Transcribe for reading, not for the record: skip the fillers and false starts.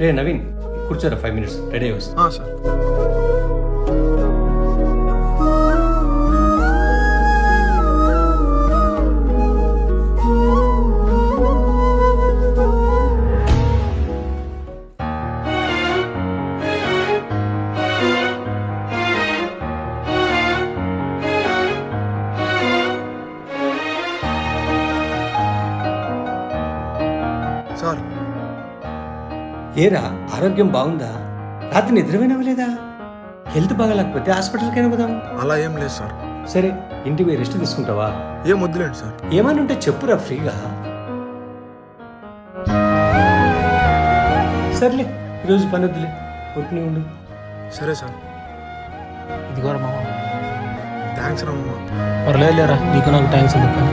రే నవీన్ కూర్చోరా 5 minutes ready అయ్యి వస్తా. సార్. సార్ ఏరా ఆరోగ్యం బాగుందా? రాత్రి నిద్రపోయినవలేదా? హెల్త్ బాగాలేకపోతే హాస్పిటల్కైనా పోదాం. అలా ఏం లేదు సార్. సరే ఇంటికి పోయి రెస్ట్ తీసుకుంటావా? ఏం వద్దులేండి సార్. ఏమని ఉంటే చెప్పురా ఫ్రీగా. సర్లే ఈరోజు పని వద్దులే, ఒట్టినే ఉండు. సరే సార్. ఇదిగోరా మామ. థ్యాంక్స్ రా మామ. పర్లేదు లేరా, నీకు నాకు థ్యాంక్స్ ఎందుకు.